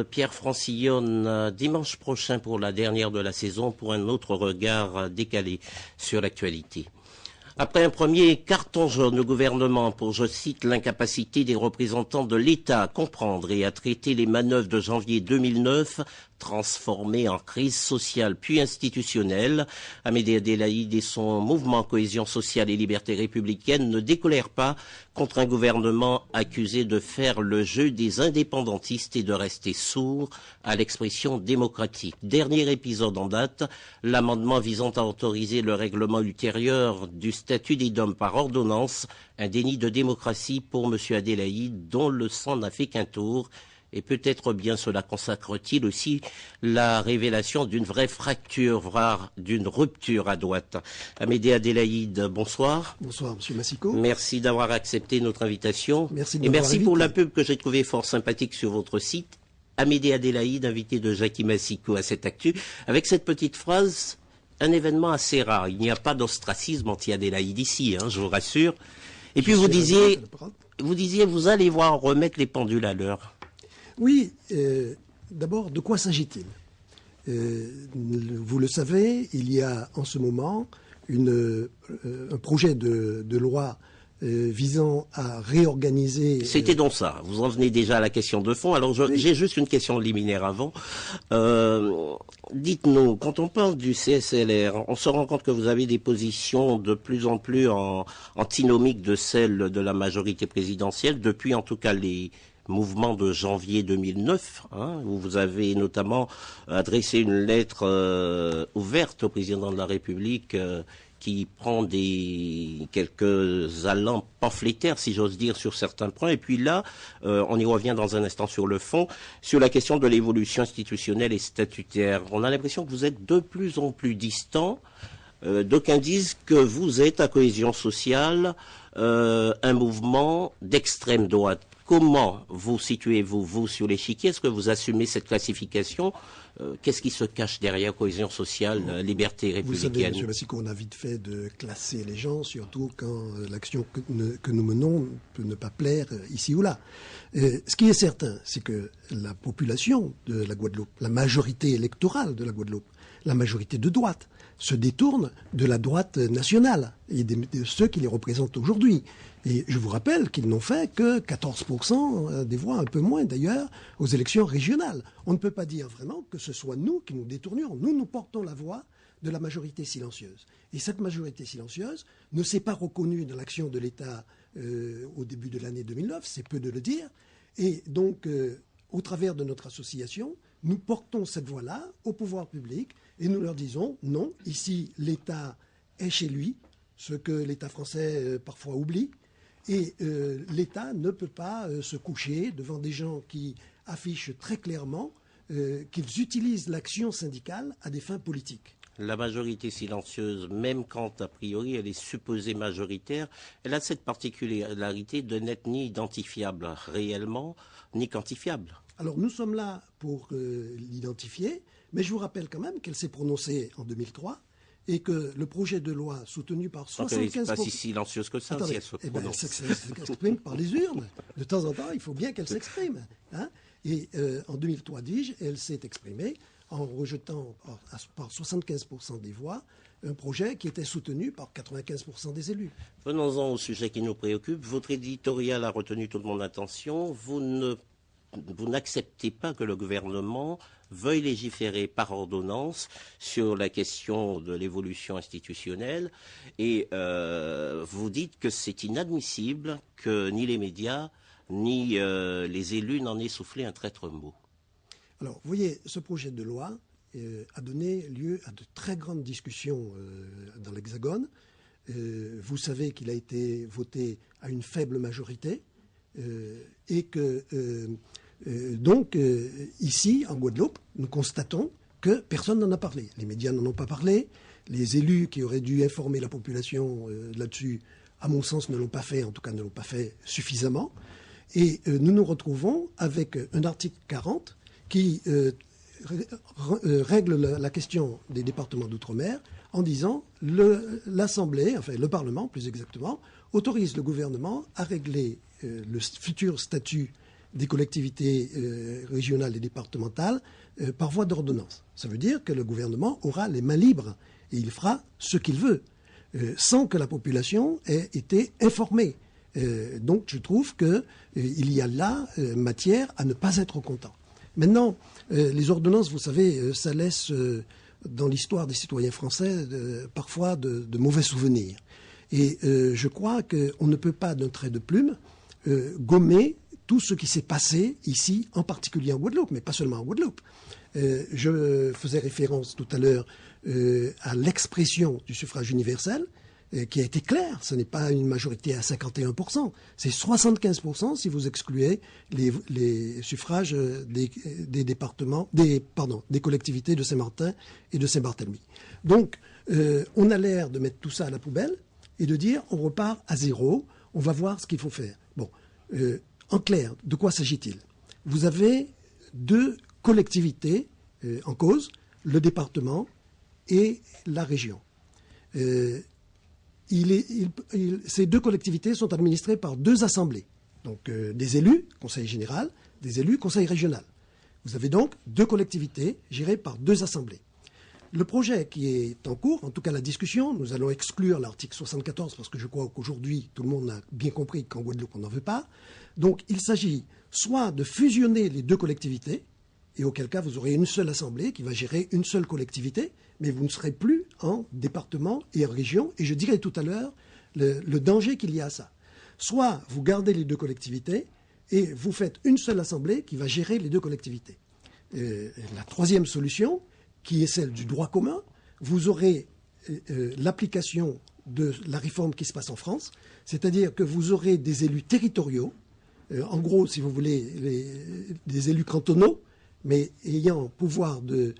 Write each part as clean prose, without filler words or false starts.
Pierre Francillonne, dimanche prochain pour la dernière de la saison, pour un autre regard décalé sur l'actualité. Après un premier carton jaune, le gouvernement pour, je cite, l'incapacité des représentants de l'État à comprendre et à traiter les manœuvres de janvier 2009 transformées en crise sociale puis institutionnelle, Amédée Adélaïde et son mouvement Cohésion sociale et liberté républicaine ne décolèrent pas contre un gouvernement accusé de faire le jeu des indépendantistes et de rester sourd à l'expression démocratique. Dernier épisode en date, l'amendement visant à autoriser le règlement ultérieur du statut des DOM par ordonnance, un déni de démocratie pour M. Adélaïde, dont le sang n'a fait qu'un tour. Et peut-être bien cela consacre-t-il aussi la révélation d'une vraie fracture, voire d'une rupture à droite. Amédée Adélaïde, bonsoir. Bonsoir, Monsieur Massicot. Merci d'avoir accepté notre invitation. Merci de Et merci invité. pour la pub que j'ai trouvée fort sympathique sur votre site. Amédée Adélaïde, invité de Jackie Massicot à cette actu, avec cette petite phrase, un événement assez rare. Il n'y a pas d'ostracisme anti-Adélaïde ici, je vous rassure. Et puis vous disiez, vous allez voir remettre les pendules à l'heure. Oui, d'abord, de quoi s'agit-il? Vous le savez, il y a en ce moment un projet de loi visant à réorganiser... C'était donc ça. Vous en venez déjà à la question de fond. Alors, j'ai juste une question liminaire avant. Dites-nous, quand on parle du CSLR, on se rend compte que vous avez des positions de plus en plus antinomiques de celles de la majorité présidentielle, depuis en tout cas les mouvement de janvier 2009, où vous avez notamment adressé une lettre ouverte au président de la République qui prend quelques allants pamphlétaires, si j'ose dire, sur certains points. Et puis là, on y revient dans un instant sur le fond, sur la question de l'évolution institutionnelle et statutaire. On a l'impression que vous êtes de plus en plus distant. D'aucuns disent que vous êtes, à Cohésion sociale, un mouvement d'extrême droite. Comment vous situez-vous, vous, sur l'échiquier? Est-ce que vous assumez cette classification? Qu'est-ce qui se cache derrière Cohésion sociale, liberté républicaine? Vous savez, M. Massicot, on a vite fait de classer les gens, surtout quand l'action que nous menons peut ne pas plaire ici ou là. Ce qui est certain, c'est que la population de la Guadeloupe, la majorité électorale de la Guadeloupe, la majorité de droite, se détourne de la droite nationale et de ceux qui les représentent aujourd'hui. Et je vous rappelle qu'ils n'ont fait que 14% des voix, un peu moins d'ailleurs, aux élections régionales. On ne peut pas dire vraiment que ce soit nous qui nous détournions. Nous portons la voix de la majorité silencieuse. Et cette majorité silencieuse ne s'est pas reconnue dans l'action de l'État au début de l'année 2009, c'est peu de le dire. Et donc, au travers de notre association, nous portons cette voix-là au pouvoir public et nous leur disons non, ici l'État est chez lui, ce que l'État français parfois oublie. Et l'État ne peut pas se coucher devant des gens qui affichent très clairement qu'ils utilisent l'action syndicale à des fins politiques. La majorité silencieuse, même quand a priori elle est supposée majoritaire, elle a cette particularité de n'être ni identifiable réellement, ni quantifiable. Alors nous sommes là pour l'identifier, mais je vous rappelle quand même qu'elle s'est prononcée en 2003. Et que le projet de loi soutenu par 75%... Elle n'est pas si silencieuse que ça. Attendez, si elle se prononce. Elle s'exprime par les urnes. De temps en temps, il faut bien qu'elle s'exprime. Et en 2003, dis-je, elle s'est exprimée en rejetant par 75% des voix un projet qui était soutenu par 95% des élus. Venons-en au sujet qui nous préoccupe. Votre éditorial a retenu toute mon attention. Vous n'acceptez pas que le gouvernement veuille légiférer par ordonnance sur la question de l'évolution institutionnelle et vous dites que c'est inadmissible que ni les médias ni les élus n'en aient soufflé un traître mot. Alors, vous voyez, ce projet de loi a donné lieu à de très grandes discussions dans l'Hexagone. Vous savez qu'il a été voté à une faible majorité et que... Donc, ici, en Guadeloupe, nous constatons que personne n'en a parlé. Les médias n'en ont pas parlé. Les élus qui auraient dû informer la population là-dessus, à mon sens, ne l'ont pas fait, en tout cas ne l'ont pas fait suffisamment. Et nous nous retrouvons avec un article 40 qui règle la question des départements d'outre-mer en disant l'Assemblée, enfin le Parlement plus exactement, autorise le gouvernement à régler le futur statut des collectivités régionales et départementales par voie d'ordonnance. Ça veut dire que le gouvernement aura les mains libres et il fera ce qu'il veut, sans que la population ait été informée. Donc je trouve qu'il y a là matière à ne pas être content. Maintenant, les ordonnances, vous savez, ça laisse dans l'histoire des citoyens français parfois de mauvais souvenirs. Et je crois qu'on ne peut pas d'un trait de plume gommer tout ce qui s'est passé ici, en particulier en Guadeloupe, mais pas seulement en Guadeloupe. Je faisais référence tout à l'heure à l'expression du suffrage universel, qui a été claire. Ce n'est pas une majorité à 51%, c'est 75% si vous excluez les suffrages des départements, des collectivités de Saint-Martin et de Saint-Barthélemy. Donc, on a l'air de mettre tout ça à la poubelle et de dire on repart à zéro, on va voir ce qu'il faut faire. Bon, en clair, de quoi s'agit-il? Vous avez deux collectivités en cause, le département et la région. Ces deux collectivités sont administrées par deux assemblées, donc des élus, conseil général, des élus, conseil régional. Vous avez donc deux collectivités gérées par deux assemblées. Le projet qui est en cours, en tout cas la discussion, nous allons exclure l'article 74 parce que je crois qu'aujourd'hui tout le monde a bien compris qu'en Guadeloupe on n'en veut pas. Donc il s'agit soit de fusionner les deux collectivités, et auquel cas vous aurez une seule assemblée qui va gérer une seule collectivité, mais vous ne serez plus en département et en région, et je dirai tout à l'heure le danger qu'il y a à ça. Soit vous gardez les deux collectivités et vous faites une seule assemblée qui va gérer les deux collectivités. La troisième solution, qui est celle du droit commun, vous aurez l'application de la réforme qui se passe en France, c'est-à-dire que vous aurez des élus territoriaux, en gros, si vous voulez, des élus cantonaux, mais ayant pouvoir de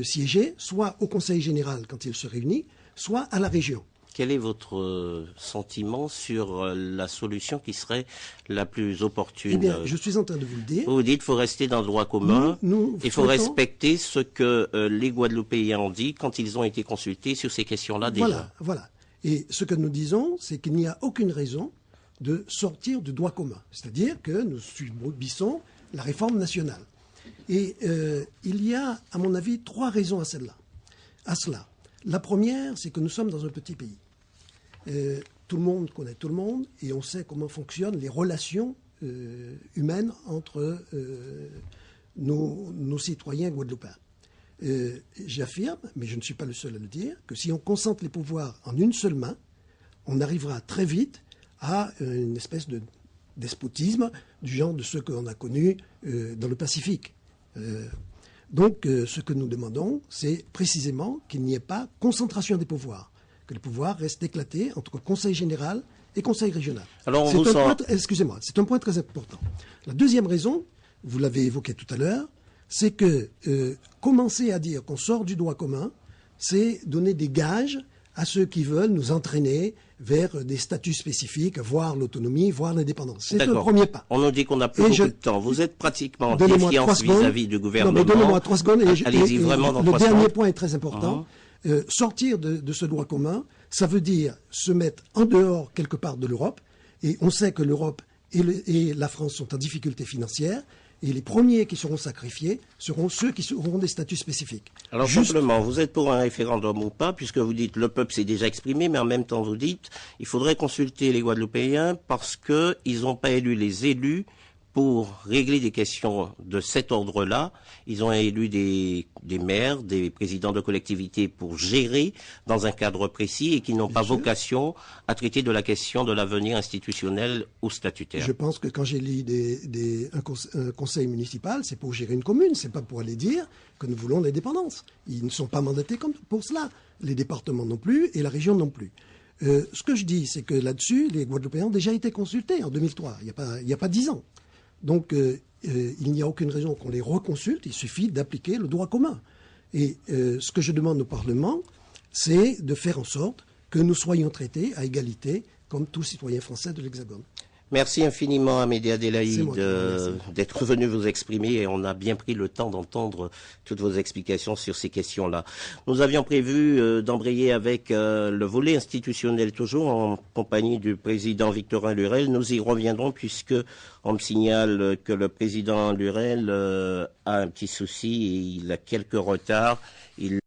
siéger, soit au Conseil général quand il se réunit, soit à la région. Quel est votre sentiment sur la solution qui serait la plus opportune? Eh bien, je suis en train de vous le dire. Vous dites qu'il faut rester dans le droit commun, il faut respecter ce que les Guadeloupéens ont dit quand ils ont été consultés sur ces questions-là déjà. Voilà. Et ce que nous disons, c'est qu'il n'y a aucune raison de sortir du droit commun. C'est-à-dire que nous subissons la réforme nationale. Et il y a, à mon avis, trois raisons à cela. La première, c'est que nous sommes dans un petit pays. Tout le monde connaît tout le monde et on sait comment fonctionnent les relations humaines entre nos citoyens guadeloupéens. J'affirme, mais je ne suis pas le seul à le dire, que si on concentre les pouvoirs en une seule main, on arrivera très vite à une espèce de despotisme du genre de ceux qu'on a connus dans le Pacifique. Donc, ce que nous demandons, c'est précisément qu'il n'y ait pas concentration des pouvoirs, que les pouvoirs restent éclatés entre Conseil général et Conseil régional. Excusez-moi, c'est un point très important. La deuxième raison, vous l'avez évoqué tout à l'heure, c'est que commencer à dire qu'on sort du droit commun, c'est donner des gages à ceux qui veulent nous entraîner vers des statuts spécifiques, voire l'autonomie, voire l'indépendance. C'est le premier pas. On nous dit qu'on n'a plus beaucoup de temps. Vous êtes pratiquement en défiance vis-à-vis du gouvernement. Non, mais donnez-moi 3 secondes. Allez-y vraiment dans 3 secondes. Le dernier point est très important. Sortir de ce droit commun, ça veut dire se mettre en dehors quelque part de l'Europe. Et on sait que l'Europe et la France sont en difficulté financière. Et les premiers qui seront sacrifiés seront ceux qui auront des statuts spécifiques. Alors simplement, vous êtes pour un référendum ou pas, puisque vous dites le peuple s'est déjà exprimé, mais en même temps vous dites il faudrait consulter les Guadeloupéens parce qu'ils n'ont pas élu les élus pour régler des questions de cet ordre-là. Ils ont élu des maires, des présidents de collectivités pour gérer dans un cadre précis et qui n'ont pas vocation à traiter de la question de l'avenir institutionnel ou statutaire. Je pense que quand j'ai lu un conseil municipal, c'est pour gérer une commune, c'est pas pour aller dire que nous voulons l'indépendance. Ils ne sont pas mandatés pour cela. Les départements non plus et la région non plus. Ce que je dis, c'est que là-dessus, les Guadeloupéens ont déjà été consultés en 2003, il n'y a pas 10 ans. Donc, il n'y a aucune raison qu'on les reconsulte, il suffit d'appliquer le droit commun. Et ce que je demande au Parlement, c'est de faire en sorte que nous soyons traités à égalité comme tous citoyens français de l'Hexagone. Merci infiniment, Amédée C'est Adélaïde, moi qui vous remercie. d'être venu vous exprimer et on a bien pris le temps d'entendre toutes vos explications sur ces questions-là. Nous avions prévu d'embrayer avec le volet institutionnel, toujours en compagnie du président Victorin Lurel. Nous y reviendrons puisque on me signale que le président Lurel a un petit souci et il a quelques retards. Il